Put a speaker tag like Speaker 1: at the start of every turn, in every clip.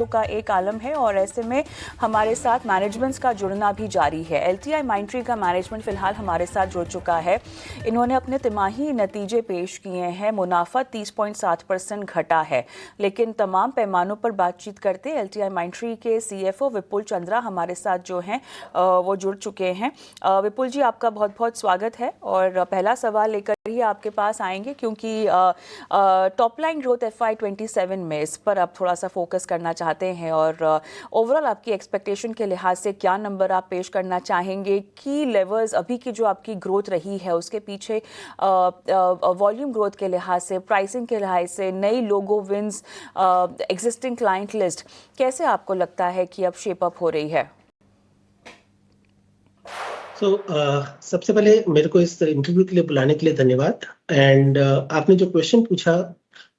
Speaker 1: का एक आलम है और ऐसे में हमारे साथ मैनेजमेंट्स का जुड़ना भी जारी है। एलटीआई माइंडट्री का मैनेजमेंट फिलहाल हमारे साथ जुड़ चुका है। इन्होंने अपने तिमाही नतीजे पेश किए हैं। मुनाफा 30.7% घटा है, लेकिन तमाम पैमानों पर बातचीत करते एलटीआई माइंडट्री के सीएफओ विपुल चंद्रा हमारे साथ जो हैं वो जुड़ चुके हैं। विपुल जी, आपका बहुत बहुत स्वागत है और पहला सवाल लेकर ही आपके पास आएंगे, क्योंकि टॉप लाइन ग्रोथ FY27 में इस पर आप थोड़ा सा फोकस करना चाहते हैं और ओवरऑल आपकी एक्सपेक्टेशन के लिहाज से क्या नंबर आप पेश करना चाहेंगे? की लेवल्स अभी की जो आपकी ग्रोथ रही है उसके पीछे वॉल्यूम ग्रोथ के लिहाज से, प्राइसिंग के लिहाज से, नई लोगो विंस, एग्जिस्टिंग क्लाइंट लिस्ट, कैसे आपको लगता है कि अब शेप अप हो रही है?
Speaker 2: सबसे पहले मेरे को इस इंटरव्यू के लिए बुलाने के लिए धन्यवाद। एंड आपने जो क्वेश्चन पूछा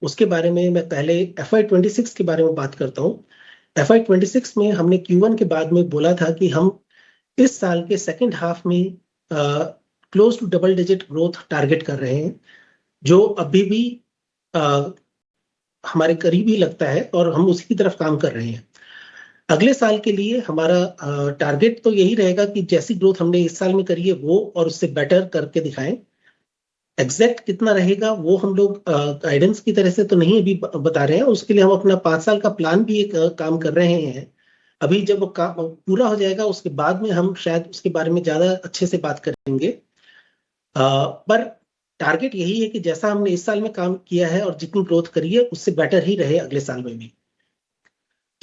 Speaker 2: उसके बारे में मैं पहले FY26 के बारे में बात करता हूँ। FY26 में हमने Q1 के बाद में बोला था कि हम इस साल के सेकंड हाफ में close to double digit growth target कर रहे हैं, जो अभी भी हमारे करीबी लगता है और हम उसी की तरफ काम कर रहे हैं। अगले साल के लिए हमारा टारगेट तो यही रहेगा कि जैसी ग्रोथ हमने इस साल में करी है वो और उससे बेटर करके दिखाएं। एग्जैक्ट कितना रहेगा वो हम लोग गाइडेंस की तरह से तो नहीं अभी बता रहे हैं। उसके लिए हम अपना 5 साल का प्लान भी एक काम कर रहे हैं। अभी जब वो काम पूरा हो जाएगा उसके बाद में हम शायद उसके बारे में ज्यादा अच्छे से बात करेंगे। पर टारगेट यही है कि जैसा हमने इस साल में काम किया है और जितनी ग्रोथ करी है उससे बेटर ही रहे अगले साल में भी।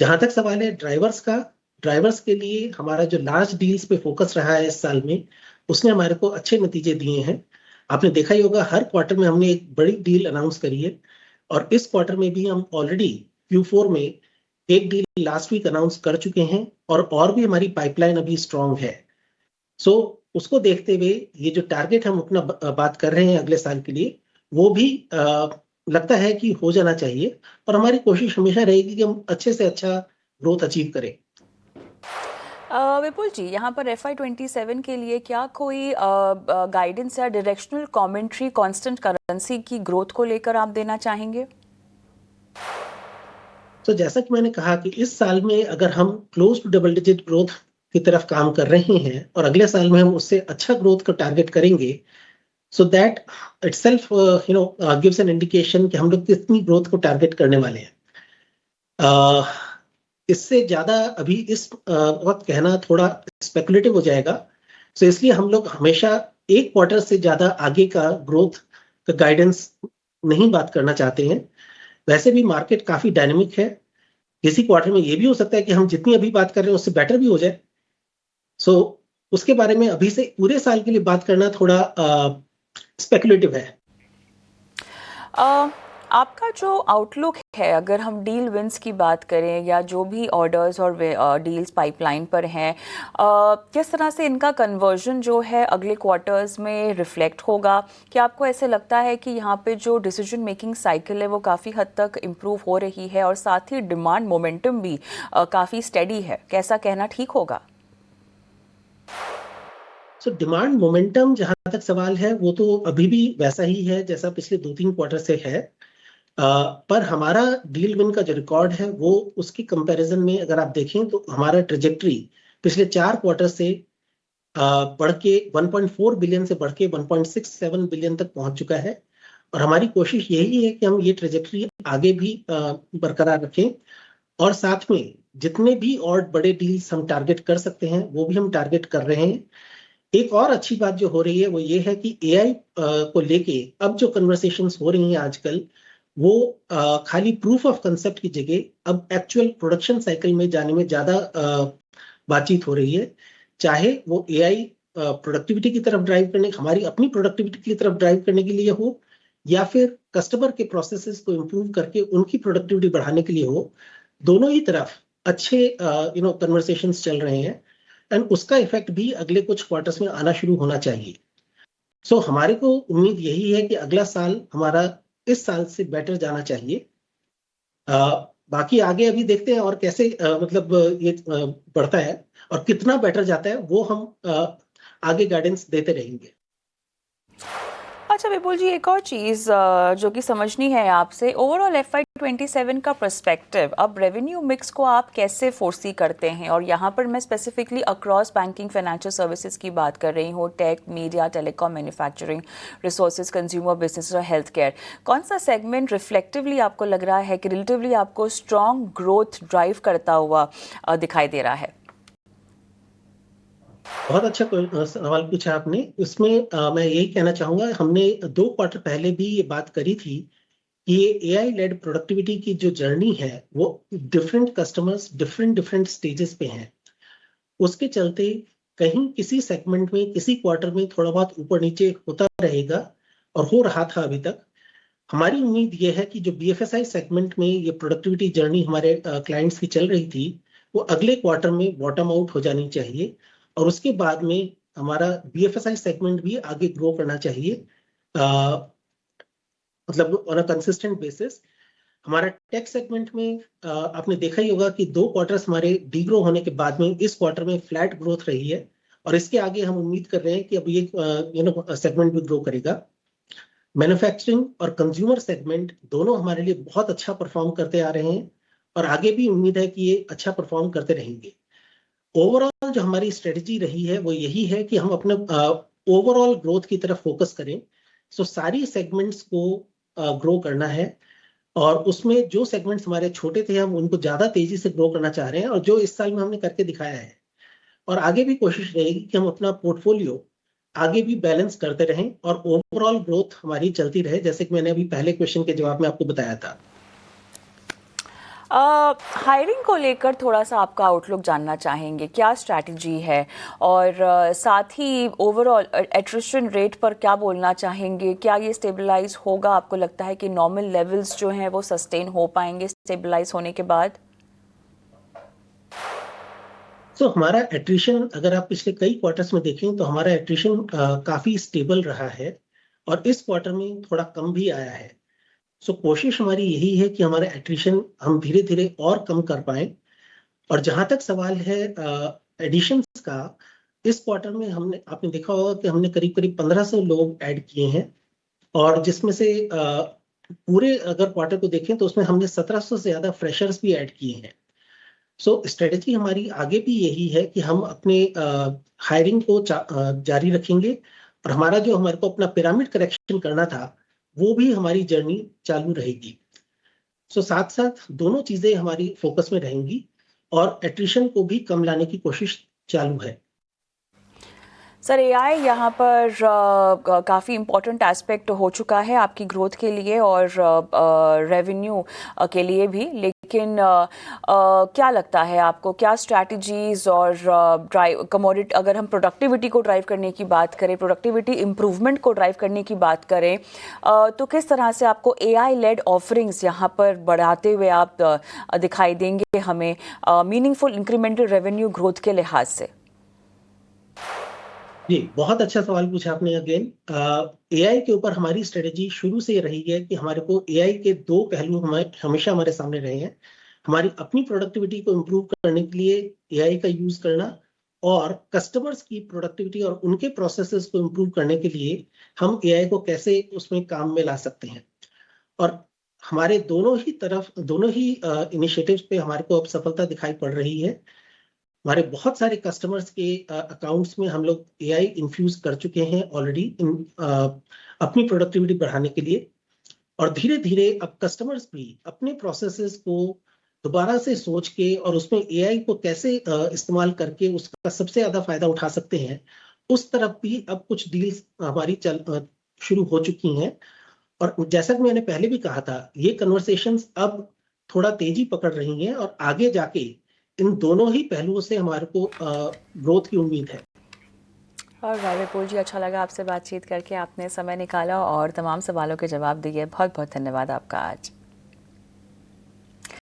Speaker 2: जहां तक सवाल है ड्राइवर्स का, ड्राइवर्स के लिए हमारा जो लार्ज डील्स पे फोकस रहा है इस साल में, उसने हमारे को अच्छे नतीजे दिए हैं। आपने देखा ही होगा हर क्वार्टर में हमने एक बड़ी डील अनाउंस करी है और इस क्वार्टर में भी हम ऑलरेडी Q4 में एक डील लास्ट वीक अनाउंस कर चुके हैं और भी हमारी पाइपलाइन अभी स्ट्रांग है। सो उसको देखते हुए ये जो टारगेट हम अपना बात कर रहे हैं अगले साल के लिए, वो भी लगता है कि हो जाना चाहिए और हमारी कोशिश हमेशा रहेगी कि हम अच्छे से अच्छा ग्रोथ अचीव करें।
Speaker 1: विपुल जी, यहाँ पर FY27 के लिए क्या कोई गाइडेंस या डायरेक्शनल कमेंट्री कांस्टेंट करेंसी की ग्रोथ को लेकर आप देना चाहेंगे?
Speaker 2: तो जैसा कि मैंने कहा कि इस साल में अगर हम close to double digit growth की तरफ काम कर रहे हैं और अगले साल में हम उससे अच्छा ग्रोथ का टारगेट करेंगे, so that itself gives an indication कि हम लोग कितनी ग्रोथ को टारगेट करने वाले हैं। इससे ज्यादा अभी इस वक्त कहना थोड़ा स्पेकुलेटिव हो जाएगा। सो इसलिए हम लोग हमेशा एक क्वार्टर से ज्यादा आगे का ग्रोथ का गाइडेंस नहीं बात करना चाहते हैं। वैसे भी मार्केट काफी डायनेमिक है, किसी क्वार्टर में ये भी हो सकता है कि हम जितनी अभी बात कर रहे हैं उससे बेटर भी हो जाए। सो उसके बारे में अभी से पूरे साल के लिए बात करना थोड़ा स्पेकुलेटिव है।
Speaker 1: आपका जो आउटलुक है, अगर हम डील विंस की बात करें या जो भी ऑर्डर्स और डील्स पाइपलाइन पर हैं, किस तरह से इनका कन्वर्जन जो है अगले क्वार्टर्स में रिफ्लेक्ट होगा? क्या आपको ऐसे लगता है कि यहाँ पे जो डिसीजन मेकिंग साइकिल है वो काफ़ी हद तक इम्प्रूव हो रही है और साथ ही डिमांड मोमेंटम भी काफ़ी स्टेडी है? कैसा कहना ठीक होगा?
Speaker 2: डिमांड मोमेंटम जहां तक सवाल है वो तो अभी भी वैसा ही है जैसा पिछले 2-3 क्वार्टर से है। पर हमारा डील विन का जो रिकॉर्ड है वो उसकी कंपैरिजन में अगर आप देखें तो हमारा ट्रेजेक्टरी पिछले 4 क्वार्टर से बढ़ के 1.4 बिलियन से बढ़ के 1.67 बिलियन तक पहुंच चुका है और हमारी कोशिश यही है कि हम ये ट्रेजेक्टरी आगे भी बरकरार रखें और साथ में जितने भी और बड़े डील्स हम टारगेट कर सकते हैं वो भी हम टारगेट कर रहे हैं। एक और अच्छी बात जो हो रही है वो ये है कि AI को लेके अब जो कन्वर्सेशंस हो रही हैं आजकल, वो खाली प्रूफ ऑफ कंसेप्ट की जगह अब एक्चुअल प्रोडक्शन साइकिल में जाने में ज्यादा बातचीत हो रही है। चाहे वो AI प्रोडक्टिविटी की तरफ ड्राइव करने, हमारी अपनी प्रोडक्टिविटी की तरफ ड्राइव करने के लिए हो या फिर कस्टमर के प्रोसेसेस को इम्प्रूव करके उनकी प्रोडक्टिविटी बढ़ाने के लिए हो, दोनों ही तरफ अच्छे कन्वर्सेशंस चल रहे हैं एंड उसका इफेक्ट भी अगले कुछ क्वार्टर्स में आना शुरू होना चाहिए। सो हमारे को उम्मीद यही है कि अगला साल हमारा इस साल से बेटर जाना चाहिए। बाकी आगे अभी देखते हैं और कैसे ये बढ़ता है और कितना बेटर जाता है वो हम आगे गाइडेंस देते रहेंगे।
Speaker 1: अच्छा विपुल जी, एक और चीज़ जो कि समझनी है आपसे, ओवरऑल FY27 का पर्सपेक्टिव, अब रेवेन्यू मिक्स को आप कैसे फोर्सी करते हैं? और यहाँ पर मैं specifically across banking, financial services की बात कर रही हूँ, tech, media, telecom, manufacturing, resources, consumer business और हेल्थ केयर। कौन सा सेगमेंट रिफ्लेक्टिवली आपको लग रहा है कि रिलेटिवली आपको स्ट्रॉन्ग ग्रोथ ड्राइव करता हुआ दिखाई दे रहा है?
Speaker 2: बहुत अच्छा सवाल पूछा आपने। इसमें मैं यही कहना चाहूंगा, हमने 2 क्वार्टर पहले भी ये बात करी थी कि ये एआई लेड प्रोडक्टिविटी की जो जर्नी है वो different customers different different stages पे हैं। उसके चलते कहीं किसी सेगमेंट में किसी क्वार्टर में थोड़ा बहुत ऊपर नीचे होता रहेगा, और हो रहा था अभी तक। हमारी उम्मीद ये है कि जो BFSI सेगमेंट में ये प्रोडक्टिविटी जर्नी हमारे क्लाइंट्स की चल रही थी, वो अगले क्वार्टर में बॉटम आउट हो जानी चाहिए, और उसके बाद में हमारा BFSI सेगमेंट भी आगे ग्रो करना चाहिए, मतलब ऑन अ कंसिस्टेंट बेसिस। हमारा टेक सेगमेंट में आपने देखा ही होगा कि 2 क्वार्टर्स हमारे डीग्रो होने के बाद में इस क्वार्टर में फ्लैट ग्रोथ रही है, और इसके आगे हम उम्मीद कर रहे हैं कि अब ये सेगमेंट भी ग्रो करेगा। मैन्युफैक्चरिंग और कंज्यूमर सेगमेंट दोनों हमारे लिए बहुत अच्छा परफॉर्म करते आ रहे हैं, और आगे भी उम्मीद है कि ये अच्छा परफॉर्म करते रहेंगे। ओवरऑल जो हमारी स्ट्रेटजी रही है वो यही है कि हम अपने ओवरऑल ग्रोथ की तरफ फोकस करें। सो सारी सेगमेंट्स को ग्रो करना है, और उसमें जो सेगमेंट्स हमारे छोटे थे हम उनको ज्यादा तेजी से ग्रो करना चाह रहे हैं, और जो इस साल में हमने करके दिखाया है। और आगे भी कोशिश रहेगी कि हम अपना पोर्टफोलियो आगे भी बैलेंस करते रहें और ओवरऑल ग्रोथ हमारी चलती रहे, जैसे कि मैंने अभी पहले क्वेश्चन के जवाब में आपको बताया था।
Speaker 1: हायरिंग को लेकर थोड़ा सा आपका आउटलुक जानना चाहेंगे, क्या स्ट्रैटेजी है? और साथ ही ओवरऑल एट्रिशन रेट पर क्या बोलना चाहेंगे? क्या ये स्टेबलाइज होगा? आपको लगता है कि नॉर्मल लेवल्स जो हैं वो सस्टेन हो पाएंगे स्टेबलाइज होने के बाद?
Speaker 2: हमारा एट्रिशन, अगर आप पिछले कई क्वार्टर्स में देखें तो हमारा एट्रिशन काफी स्टेबल रहा है, और इस क्वार्टर में थोड़ा कम भी आया है। कोशिश हमारी यही है कि हमारा एट्रिशन हम धीरे धीरे और कम कर पाए। और जहां तक सवाल है एडिशंस का, इस क्वार्टर में हमने, आपने देखा होगा कि हमने करीब करीब 1500 लोग ऐड किए हैं, और जिसमें से पूरे अगर क्वार्टर को देखें तो उसमें हमने 1700 से ज्यादा फ्रेशर्स भी ऐड किए हैं। स्ट्रेटेजी हमारी आगे भी यही है कि हम अपने हायरिंग को जारी रखेंगे, और हमारा जो हमारे को अपना पिरामिड करेक्शन करना था वो भी हमारी जर्नी चालू रहेगी। साथ साथ दोनों चीजें हमारी फोकस में रहेंगी, और एट्रिशन को भी कम लाने की कोशिश चालू है।
Speaker 1: सर, एआई यहाँ पर काफ़ी इम्पोर्टेंट एस्पेक्ट हो चुका है आपकी ग्रोथ के लिए और रेवेन्यू के लिए भी, लेकिन क्या लगता है आपको, क्या स्ट्रैटेजीज और ड्राइव कमोडिटी, अगर हम प्रोडक्टिविटी को ड्राइव करने की बात करें, प्रोडक्टिविटी इम्प्रूवमेंट को ड्राइव करने की बात करें, तो किस तरह से आपको एआई लेड ऑफरिंग्स यहाँ पर बढ़ाते हुए आप दिखाई देंगे हमें मीनिंगफुल इंक्रीमेंटल रेवेन्यू ग्रोथ के लिहाज से?
Speaker 2: जी, बहुत अच्छा सवाल पूछा आपने। अगेन एआई के ऊपर हमारी स्ट्रेटेजी शुरू से रही है कि हमारे को एआई के 2 पहलू हमेशा हमारे सामने रहे हैं। हमारी अपनी प्रोडक्टिविटी को इम्प्रूव करने के लिए एआई का यूज करना, और कस्टमर्स की प्रोडक्टिविटी और उनके प्रोसेसेस को इम्प्रूव करने के लिए हम एआई को कैसे उसमें काम में ला सकते हैं। और हमारे दोनों ही इनिशिएटिव्स पे हमारे को अब सफलता दिखाई पड़ रही है। हमारे बहुत सारे कस्टमर्स के अकाउंट्स में हम लोग एआई इन्फ्यूज कर चुके हैं ऑलरेडी अपनी प्रोडक्टिविटी बढ़ाने के लिए, और धीरे धीरे अब कस्टमर्स भी अपने प्रोसेसेस को दोबारा से सोच के और उसमें एआई को कैसे इस्तेमाल करके उसका सबसे ज्यादा फायदा उठा सकते हैं, उस तरफ भी अब कुछ डील्स हमारी शुरू हो चुकी हैं। और जैसा कि मैंने पहले भी कहा था, ये कन्वर्सेशंस अब थोड़ा तेजी पकड़ रही हैं, और आगे जाके इन दोनों ही पहलुओं से हमारे को ग्रोथ की उम्मीद है।
Speaker 1: और विपुल जी, अच्छा लगा आपसे बातचीत करके, आपने समय निकाला और तमाम सवालों के जवाब दिए। बहुत बहुत धन्यवाद आपका आज।